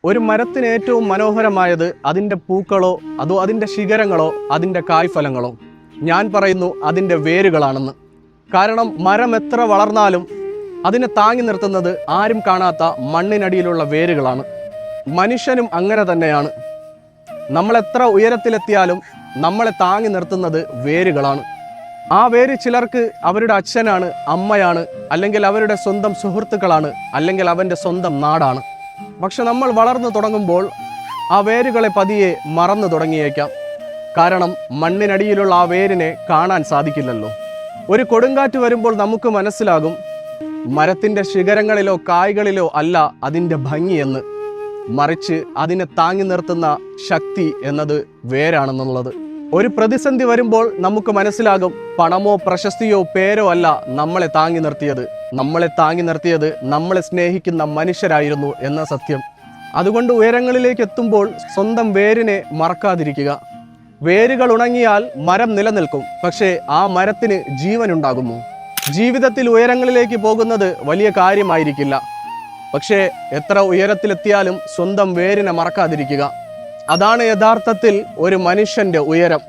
ഒരു മരത്തിന് ഏറ്റവും മനോഹരമായത് അതിൻ്റെ പൂക്കളോ അതോ അതിൻ്റെ ശിഖരങ്ങളോ അതിൻ്റെ കായ്ഫലങ്ങളോ? ഞാൻ പറയുന്നു അതിൻ്റെ വേരുകളാണെന്ന്. കാരണം മരം എത്ര വളർന്നാലും അതിനെ താങ്ങി നിർത്തുന്നത് ആരും കാണാത്ത മണ്ണിനടിയിലുള്ള വേരുകളാണ്. മനുഷ്യനും അങ്ങനെ തന്നെയാണ്. നമ്മളെത്ര ഉയരത്തിലെത്തിയാലും നമ്മളെ താങ്ങി നിർത്തുന്നത് വേരുകളാണ്. ആ വേര് ചിലർക്ക് അവരുടെ അച്ഛനാണ്, അമ്മയാണ്, അല്ലെങ്കിൽ അവരുടെ സ്വന്തം സുഹൃത്തുക്കളാണ്, അല്ലെങ്കിൽ അവൻ്റെ സ്വന്തം നാടാണ്. പക്ഷെ നമ്മൾ വളർന്നു തുടങ്ങുമ്പോൾ ആ വേരുകളെ പതിയെ മറന്നു തുടങ്ങിയേക്കാം. കാരണം മണ്ണിനടിയിലുള്ള ആ വേരിനെ കാണാൻ സാധിക്കില്ലല്ലോ. ഒരു കൊടുങ്കാറ്റ് വരുമ്പോൾ നമുക്ക് മനസ്സിലാകും മരത്തിൻ്റെ ശിഖരങ്ങളിലോ കായ്കളിലോ അല്ല അതിൻ്റെ ഭംഗിയെന്ന്, മറിച്ച് അതിനെ താങ്ങി നിർത്തുന്ന ശക്തി എന്നത് വേരാണെന്നുള്ളത്. ഒരു പ്രതിസന്ധി വരുമ്പോൾ നമുക്ക് മനസ്സിലാകും പണമോ പ്രശസ്തിയോ പേരോ അല്ല നമ്മളെ താങ്ങി നിർത്തിയത്. നമ്മളെ താങ്ങി നിർത്തിയത് നമ്മളെ സ്നേഹിക്കുന്ന മനുഷ്യരായിരുന്നു എന്ന സത്യം. അതുകൊണ്ട് ഉയരങ്ങളിലേക്ക് എത്തുമ്പോൾ സ്വന്തം വേരിനെ മറക്കാതിരിക്കുക. വേരുകൾ ഉണങ്ങിയാൽ മരം നിലനിൽക്കും, പക്ഷേ ആ മരത്തിന് ജീവനുണ്ടാകുമോ? ജീവിതത്തിൽ ഉയരങ്ങളിലേക്ക് പോകുന്നത് വലിയ കാര്യമായിരിക്കില്ല, പക്ഷേ എത്ര ഉയരത്തിലെത്തിയാലും സ്വന്തം വേരിനെ മറക്കാതിരിക്കുക. അതാണ് യഥാർത്ഥത്തിൽ ഒരു മനുഷ്യൻ്റെ ഉയരം.